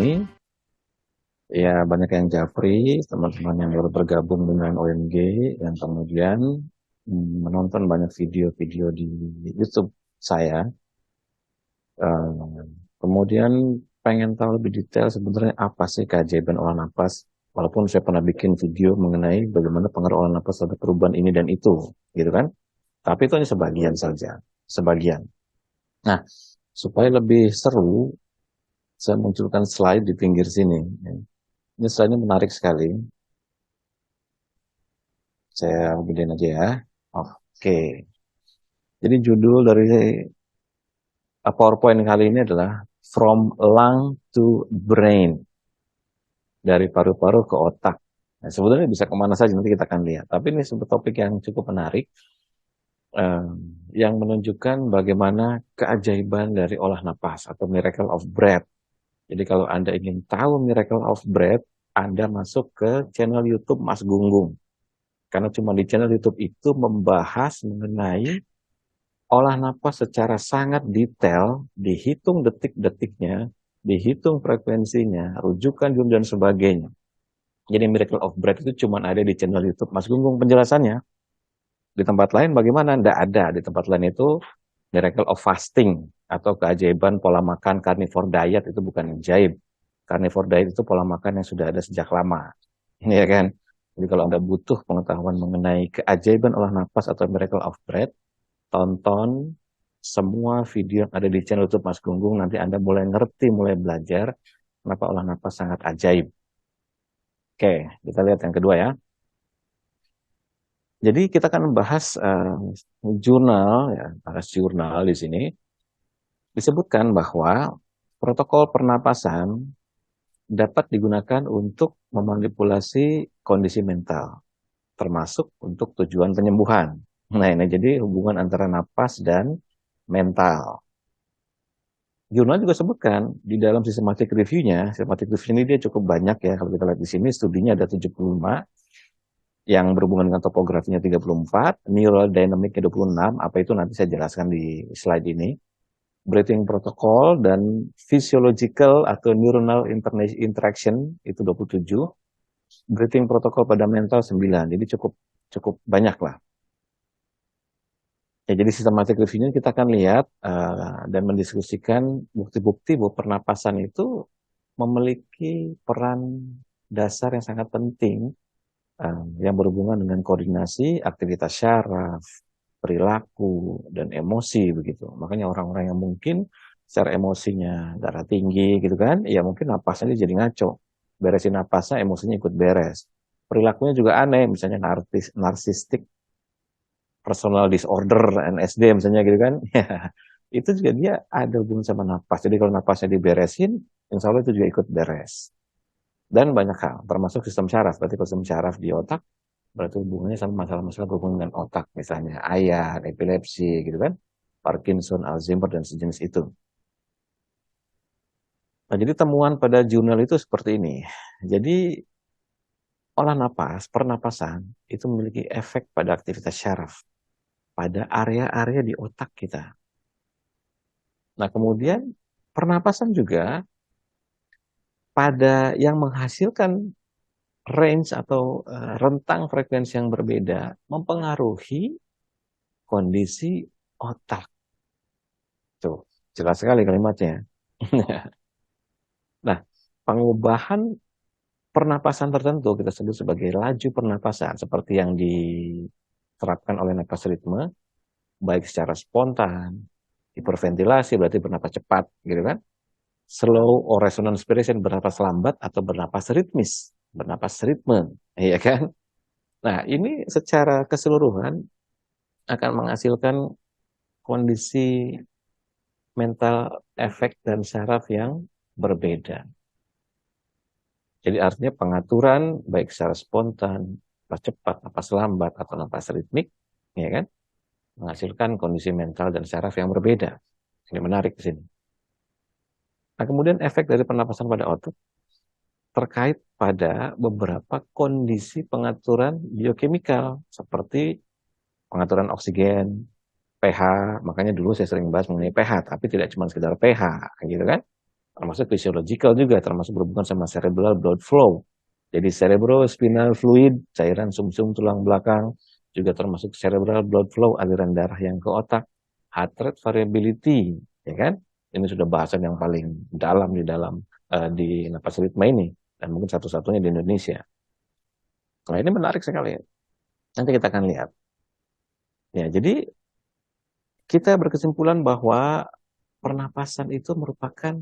ini, ya banyak yang japri, teman-teman yang baru bergabung dengan OMG, yang kemudian menonton banyak video-video di YouTube saya. Kemudian pengen tahu lebih detail sebenarnya apa sih keajaiban olah napas. Walaupun saya pernah bikin video mengenai bagaimana pengaruh olah napas terhadap perubahan ini dan itu, gitu kan. Tapi itu hanya sebagian saja, sebagian. Nah, supaya lebih seru, saya munculkan slide di pinggir sini. Ini slide-nya menarik sekali. Saya gedein aja ya. Oke. Jadi judul dari PowerPoint kali ini adalah From Lung to Brain. Dari paru-paru ke otak. Nah, sebenarnya bisa kemana saja, nanti kita akan lihat. Tapi ini sebuah topik yang cukup menarik. eh, yang menunjukkan bagaimana keajaiban dari olah napas atau miracle of breath. Jadi kalau Anda ingin tahu miracle of breath, Anda masuk ke channel YouTube Mas Gunggung. Karena cuma di channel YouTube itu membahas mengenai olah napas secara sangat detail, dihitung detik-detiknya, dihitung frekuensinya, rujukan jam dan sebagainya. Jadi Miracle of Breath itu cuma ada di channel YouTube Mas Gunggung penjelasannya. Di tempat lain bagaimana? Tidak ada. Di tempat lain itu Miracle of Fasting atau keajaiban pola makan carnivore diet, itu bukan ajaib. Carnivore diet itu pola makan yang sudah ada sejak lama. Ya kan? Jadi kalau Anda butuh pengetahuan mengenai keajaiban olah napas atau Miracle of Breath, tonton semua video yang ada di channel YouTube Mas Gunggung. Nanti Anda mulai ngerti, mulai belajar kenapa olah napas sangat ajaib. Oke, kita lihat yang kedua ya. Jadi kita akan membahas jurnal, ya, bahas jurnal di sini. Disebutkan bahwa protokol pernapasan dapat digunakan untuk memanipulasi kondisi mental, termasuk untuk tujuan penyembuhan. Nah, ini jadi hubungan antara napas dan mental. Jurnal juga sebutkan di dalam systematic review ini dia cukup banyak ya. Kalau kita lihat di sini studinya ada 75, yang berhubungan dengan topografinya 34, neural dynamic-nya 26, apa itu nanti saya jelaskan di slide ini. Breathing protocol dan physiological atau neuronal interaction itu 27, breathing protocol pada mental 9. Jadi cukup cukup banyak lah. Ya, jadi systematic review-nya kita akan lihat dan mendiskusikan bukti-bukti bahwa pernapasan itu memiliki peran dasar yang sangat penting yang berhubungan dengan koordinasi, aktivitas syaraf, perilaku, dan emosi begitu. Makanya orang-orang yang mungkin secara emosinya darah tinggi gitu kan, ya mungkin napasnya jadi ngaco. Beresin napasnya, emosinya ikut beres. Perilakunya juga aneh, misalnya narsistik personal disorder, NSD misalnya gitu kan. Ya, itu juga dia ada hubungan sama napas. Jadi kalau napasnya diberesin, insya Allah itu juga ikut beres. Dan banyak hal, termasuk sistem syaraf. Berarti kalau sistem syaraf di otak, berarti hubungannya sama masalah-masalah berhubungan dengan otak. Misalnya ayah, epilepsi gitu kan. Parkinson, Alzheimer, dan sejenis itu. Nah, jadi temuan pada jurnal itu seperti ini. Jadi olah napas, pernapasan, itu memiliki efek pada aktivitas syaraf. Pada area-area di otak kita. Nah, kemudian pernapasan juga pada yang menghasilkan range atau rentang frekuensi yang berbeda mempengaruhi kondisi otak. Tuh, jelas sekali kalimatnya. Nah, pengubahan pernapasan tertentu kita sebut sebagai laju pernapasan seperti yang diterapkan oleh napas ritme, baik secara spontan, hiperventilasi berarti bernapas cepat, gitu kan? Slow or resonant respiration bernapas lambat atau bernapas ritmis, bernapas ritme, iya kan? Nah, ini secara keseluruhan akan menghasilkan kondisi mental efek dan syaraf yang berbeda. Jadi artinya pengaturan baik secara spontan, napas cepat, napas lambat, atau napas ritmik, ya kan, menghasilkan kondisi mental dan syaraf yang berbeda. Ini menarik di sini. Nah, kemudian efek dari pernapasan pada otak terkait pada beberapa kondisi pengaturan biokimikal seperti pengaturan oksigen, pH. Makanya dulu saya sering bahas mengenai pH, tapi tidak cuma sekedar pH, gitu kan? termasuk physiological juga, termasuk berhubungan sama cerebral blood flow. Jadi cerebrospinal fluid, cairan sumsum tulang belakang, juga termasuk cerebral blood flow, aliran darah yang ke otak, heart rate variability, ya kan? Ini sudah bahasan yang paling dalam di napas ritme ini, dan mungkin satu-satunya di Indonesia. Nah, ini menarik sekali. Nanti kita akan lihat. Ya, jadi kita berkesimpulan bahwa pernapasan itu merupakan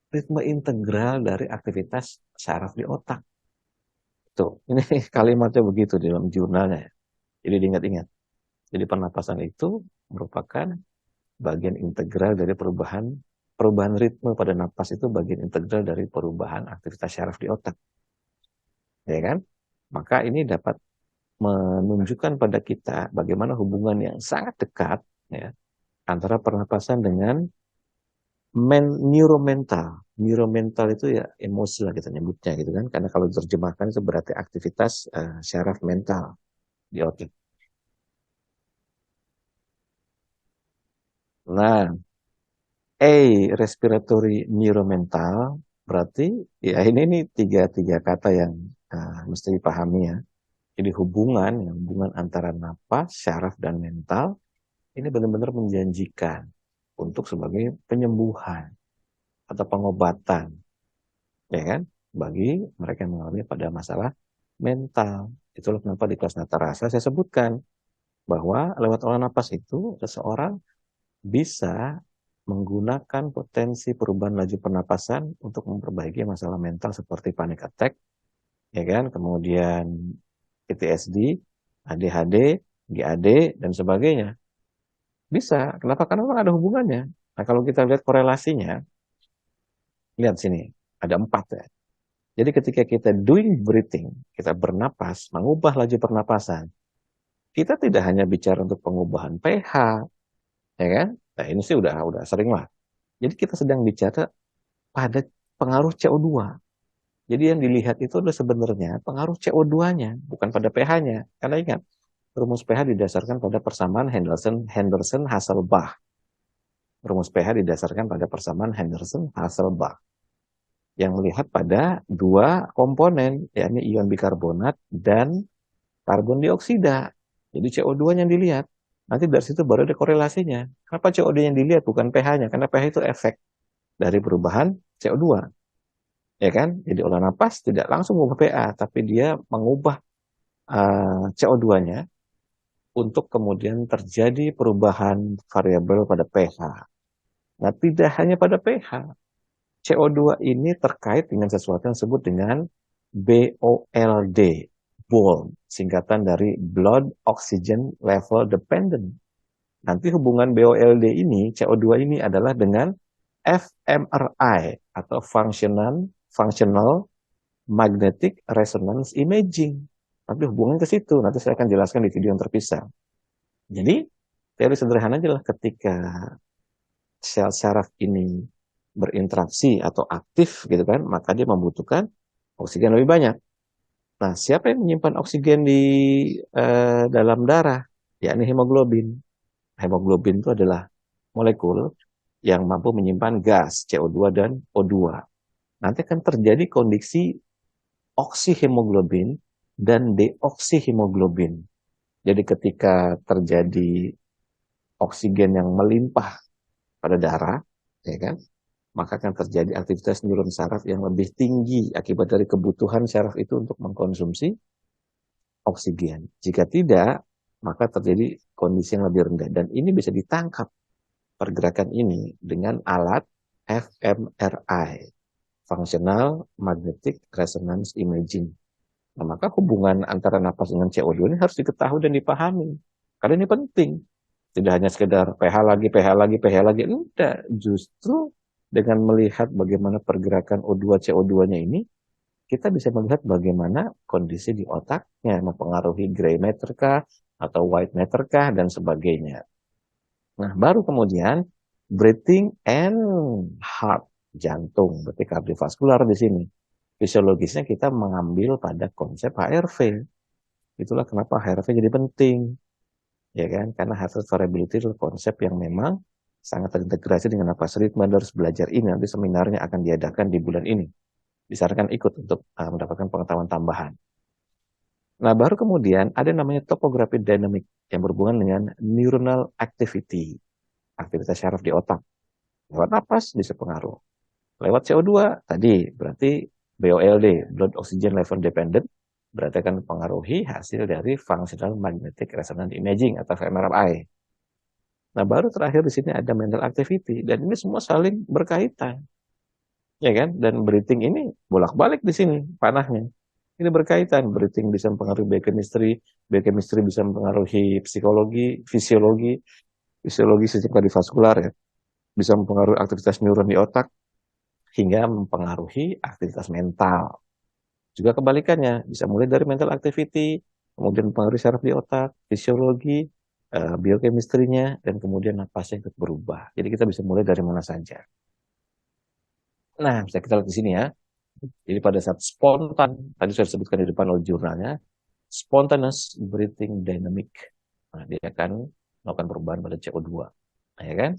ritme integral dari aktivitas saraf di otak. Tuh, ini kalimatnya begitu di dalam jurnalnya. Jadi diingat-ingat. Jadi pernapasan itu merupakan bagian integral dari perubahan ritme pada napas itu bagian integral dari perubahan aktivitas saraf di otak. Ya kan? Maka ini dapat menunjukkan pada kita bagaimana hubungan yang sangat dekat ya, antara pernapasan dengan neuromental. Neuromental itu ya emosi lah kita nyebutnya gitu kan. Karena kalau diterjemahkan itu berarti aktivitas syaraf mental di otak. Nah, respiratory neuromental berarti ya ini tiga kata yang mesti dipahami ya. Jadi hubungan antara napas, syaraf dan mental ini benar-benar menjanjikan untuk sebagai penyembuhan atau pengobatan, ya kan? Bagi mereka yang mengalami pada masalah mental. Itulah kenapa di kelas Nata Rasa saya sebutkan bahwa lewat olah napas itu seseorang bisa menggunakan potensi perubahan laju pernapasan untuk memperbaiki masalah mental seperti panic attack, ya kan? Kemudian PTSD, ADHD, GAD, dan sebagainya. Bisa. Kenapa? Karena memang ada hubungannya. Nah, kalau kita lihat korelasinya, lihat sini, ada 4 ya. Jadi ketika kita doing breathing, kita bernapas, mengubah laju pernapasan, kita tidak hanya bicara untuk pengubahan pH, ya kan? Nah, ini sih udah sering lah. Jadi kita sedang bicara pada pengaruh CO2. Jadi yang dilihat itu adalah sebenarnya pengaruh CO2-nya, bukan pada pH-nya. Karena ingat, rumus pH didasarkan pada persamaan Henderson-Hasselbalch. Rumus pH didasarkan pada persamaan Henderson-Hasselbalch yang melihat pada 2 komponen, yakni ion bikarbonat dan karbon dioksida. Jadi CO2 yang dilihat. Nanti dari situ baru ada korelasinya. Kenapa CO2 yang dilihat bukan pH-nya? Karena pH itu efek dari perubahan CO2. Ya kan? Jadi olah napas tidak langsung mengubah pH, tapi dia mengubah CO2-nya untuk kemudian terjadi perubahan variabel pada pH. Nah, tidak hanya pada pH. CO2 ini terkait dengan sesuatu yang disebut dengan BOLD, BOLD, singkatan dari Blood Oxygen Level Dependent. Nanti hubungan BOLD ini, CO2 ini adalah dengan fMRI atau Functional Magnetic Resonance Imaging. Tapi hubungan ke situ, nanti saya akan jelaskan di video yang terpisah. Jadi, teori sederhana adalah ketika sel saraf ini berinteraksi atau aktif gitu kan, maka dia membutuhkan oksigen lebih banyak. Nah, siapa yang menyimpan oksigen di dalam darah? Yakni hemoglobin. Hemoglobin itu adalah molekul yang mampu menyimpan gas CO2 dan O2. Nanti akan terjadi kondisi oksihemoglobin dan deoksihemoglobin. Jadi ketika terjadi oksigen yang melimpah pada darah, ya kan, maka akan terjadi aktivitas neuron saraf yang lebih tinggi akibat dari kebutuhan saraf itu untuk mengkonsumsi oksigen. Jika tidak, maka terjadi kondisi yang lebih rendah. Dan ini bisa ditangkap pergerakan ini dengan alat fMRI, Functional Magnetic Resonance Imaging. Nah, maka hubungan antara napas dengan CO2 ini harus diketahui dan dipahami. Karena ini penting. Tidak hanya sekedar pH lagi, enggak. Justru dengan melihat bagaimana pergerakan O2 CO2-nya ini, kita bisa melihat bagaimana kondisi di otaknya, mempengaruhi gray matter kah, atau white matter kah, dan sebagainya. Nah, baru kemudian breathing and heart, jantung, berarti kardiovaskular di sini. Fisiologisnya kita mengambil pada konsep HRV. Itulah kenapa HRV jadi penting. Ya kan? Karena heart rate variability adalah konsep yang memang sangat terintegrasi dengan napas ritme, harus belajar ini, nanti seminarnya akan diadakan di bulan ini. Disarankan ikut untuk mendapatkan pengetahuan tambahan. Nah, baru kemudian ada namanya topografi dinamik yang berhubungan dengan neuronal activity, aktivitas syaraf di otak. Lewat napas bisa pengaruh. Lewat CO2 tadi berarti BOLD, blood oxygen level dependent, berarti akan mempengaruhi hasil dari functional magnetic resonance imaging atau fMRI. Nah, baru terakhir di sini ada mental activity, dan ini semua saling berkaitan. Ya kan? Dan breathing ini bolak-balik di sini panahnya. Ini berkaitan, breathing bisa mempengaruhi biochemistry bisa mempengaruhi psikologi, fisiologi sistem kardiovaskular ya. Bisa mempengaruhi aktivitas neuron di otak, hingga mempengaruhi aktivitas mental. Juga kebalikannya, bisa mulai dari mental activity, kemudian mempengaruhi saraf di otak, fisiologi, biochemistry-nya, dan kemudian napasnya ikut berubah. Jadi kita bisa mulai dari mana saja. Nah, bisa kita lihat di sini ya. Jadi pada saat spontan, tadi sudah disebutkan di depan oleh jurnalnya, spontaneous breathing dynamic. Nah, dia akan melakukan perubahan pada CO2. Nah, ya kan?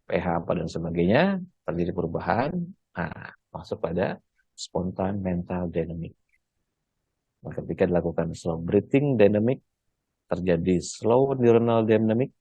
pH apa dan sebagainya, terjadi perubahan. Nah, masuk pada spontan mental dynamic. Nah, ketika dilakukan slow breathing dynamic, terjadi slow neuronal dynamic,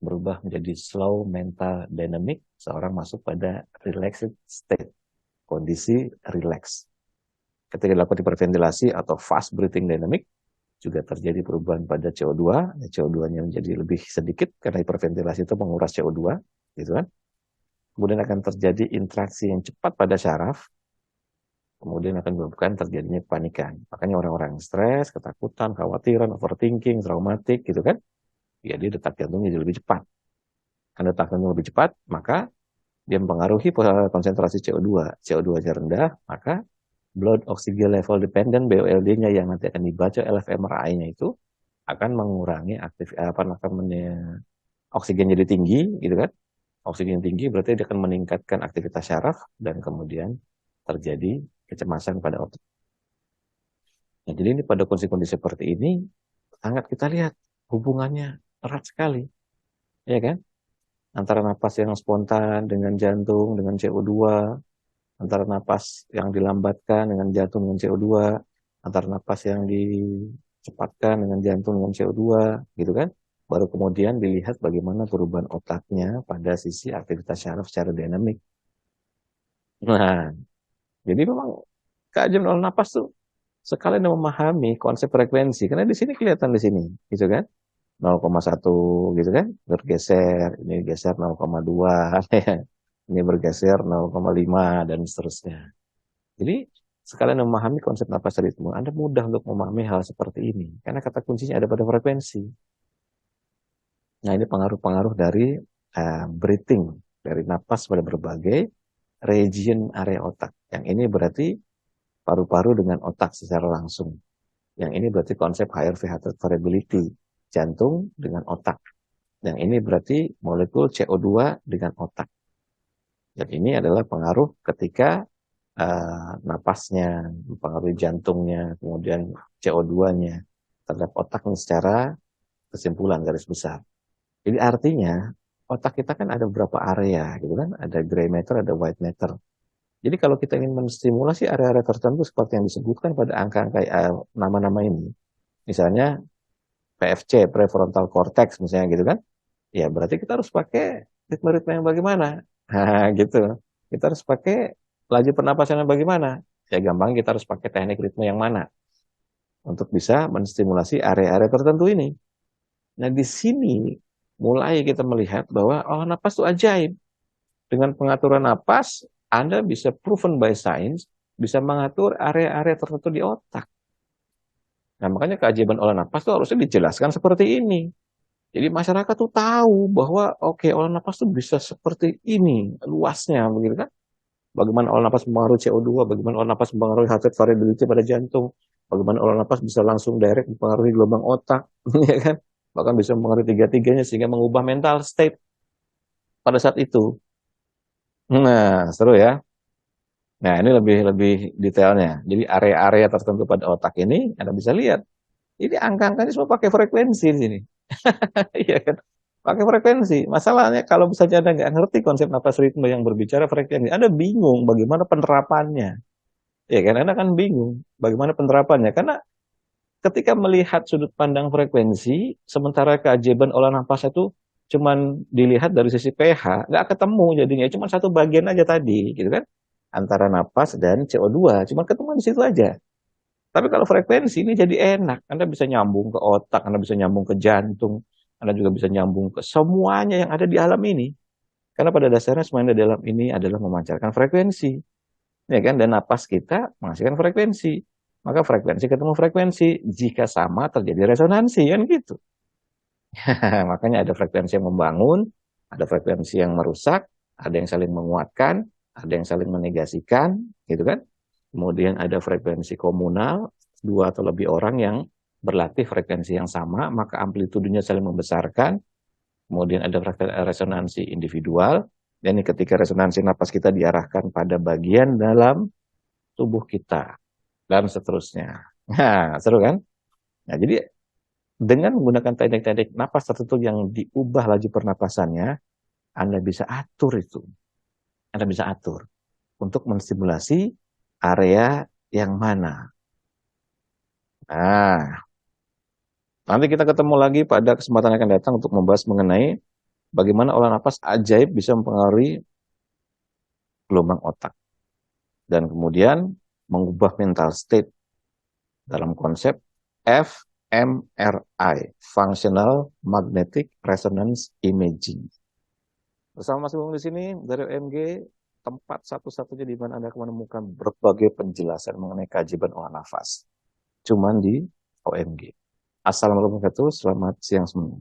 berubah menjadi slow mental dynamic, seorang masuk pada relaxed state, kondisi relax. Ketika dilakukan hiperventilasi atau fast breathing dynamic, juga terjadi perubahan pada CO2, CO2-nya menjadi lebih sedikit karena hiperventilasi itu menguras CO2, gitu kan. Kemudian akan terjadi interaksi yang cepat pada syaraf, kemudian akan menyebabkan terjadinya kepanikan. Makanya orang-orang stres, ketakutan, khawatiran, overthinking, traumatik, gitu kan, jadi detak jantungnya jadi lebih cepat. Karena detak jantung lebih cepat, maka dia mempengaruhi konsentrasi CO2. CO2-nya rendah, maka blood oxygen level dependent, BOLD-nya yang nanti akan dibaca LFMRI-nya itu akan mengurangi oksigen jadi tinggi, gitu kan. Oksigen tinggi berarti dia akan meningkatkan aktivitas syaraf dan kemudian terjadi kecemasan pada otak. Nah, jadi ini pada kondisi-kondisi seperti ini sangat kita lihat hubungannya erat sekali, ya kan? Antara napas yang spontan dengan jantung dengan CO2, antara napas yang dilambatkan dengan jantung dengan CO2, antara napas yang dicepatkan dengan jantung dengan CO2, gitu kan? Baru kemudian dilihat bagaimana perubahan otaknya pada sisi aktivitas syaraf secara dinamik. Nah, jadi memang keajaiban olah napas tuh sekalian memahami konsep frekuensi, karena di sini kelihatan di sini, gitu kan? 0,1 gitu kan, bergeser, ini geser 0,2, ini bergeser 0,5 dan seterusnya. Jadi sekalian memahami konsep napas ritme, Anda mudah untuk memahami hal seperti ini, karena kata kuncinya ada pada frekuensi. Nah, ini pengaruh-pengaruh dari breathing, dari napas pada berbagai region area otak. Yang ini berarti paru-paru dengan otak secara langsung. Yang ini berarti konsep HRV, heart rate variability, jantung dengan otak. Yang ini berarti molekul CO2 dengan otak. Dan ini adalah pengaruh ketika napasnya, mempengaruhi jantungnya, kemudian CO2-nya terhadap otak secara kesimpulan garis besar. Jadi artinya otak kita kan ada beberapa area, gitu kan? Ada gray matter, ada white matter. Jadi kalau kita ingin menstimulasi area-area tertentu seperti yang disebutkan pada angka-angka nama-nama ini, misalnya PFC, prefrontal cortex misalnya gitu kan, ya berarti kita harus pakai ritme-ritme yang bagaimana? Nah, gitu. Kita harus pakai laju pernapasan yang bagaimana? Ya gampang, kita harus pakai teknik ritme yang mana untuk bisa menstimulasi area-area tertentu ini. Nah, di sini mulai kita melihat bahwa napas itu ajaib. Dengan pengaturan napas, Anda bisa proven by science, bisa mengatur area-area tertentu di otak. Nah, makanya keajaiban olah napas itu harusnya dijelaskan seperti ini. Jadi masyarakat tuh tahu bahwa olah napas tuh bisa seperti ini luasnya, begitu kan? Bagaimana olah napas mempengaruhi CO2, bagaimana olah napas mempengaruhi heart rate variability pada jantung, bagaimana olah napas bisa langsung direct mempengaruhi gelombang otak, ya kan? Bahkan bisa mempengaruhi tiga-tiganya sehingga mengubah mental state pada saat itu. Nah, seru ya. Nah, ini lebih detailnya. Jadi area-area tertentu pada otak ini Anda bisa lihat. Ini angka-angkanya semua pakai frekuensi di sini. Iya kan? Pakai frekuensi. Masalahnya kalau misalnya Anda nggak ngerti konsep nafas ritme yang berbicara frekuensi, Anda bingung bagaimana penerapannya. Ya kan, Anda kan bingung bagaimana penerapannya. Karena ketika melihat sudut pandang frekuensi, sementara keajaiban olah nafas itu cuman dilihat dari sisi pH, nggak ketemu jadinya. Cuma satu bagian aja tadi, gitu kan. Antara napas dan CO2, cuma ketemu di situ aja. Tapi kalau frekuensi ini jadi enak. Anda bisa nyambung ke otak, Anda bisa nyambung ke jantung, Anda juga bisa nyambung ke semuanya yang ada di alam ini. Karena pada dasarnya semuanya di alam ini adalah memancarkan frekuensi. Ya kan? Dan napas kita menghasilkan frekuensi. Maka frekuensi ketemu frekuensi. Jika sama terjadi resonansi, kan gitu. Makanya ada frekuensi yang membangun, ada frekuensi yang merusak, ada yang saling menguatkan, ada yang saling menegasikan, gitu kan? Kemudian ada frekuensi komunal, dua atau lebih orang yang berlatih frekuensi yang sama, maka amplitudenya saling membesarkan. Kemudian ada resonansi individual, dan ini ketika resonansi napas kita diarahkan pada bagian dalam tubuh kita, dan seterusnya. Nah, seru kan? Nah, jadi dengan menggunakan teknik-teknik napas tertentu yang diubah laju pernapasannya, Anda bisa atur itu. Anda bisa atur untuk menstimulasi area yang mana. Nah, nanti kita ketemu lagi pada kesempatan yang akan datang untuk membahas mengenai bagaimana olah napas ajaib bisa mempengaruhi gelombang otak. Dan kemudian mengubah mental state dalam konsep fMRI, Functional Magnetic Resonance Imaging. Bersama Mas Bung di sini dari OMG, tempat satu-satunya di mana Anda akan menemukan berbagai penjelasan mengenai keajaiban olah nafas. Cuman di OMG. Assalamualaikum warahmatullahi wabarakatuh, selamat siang semua.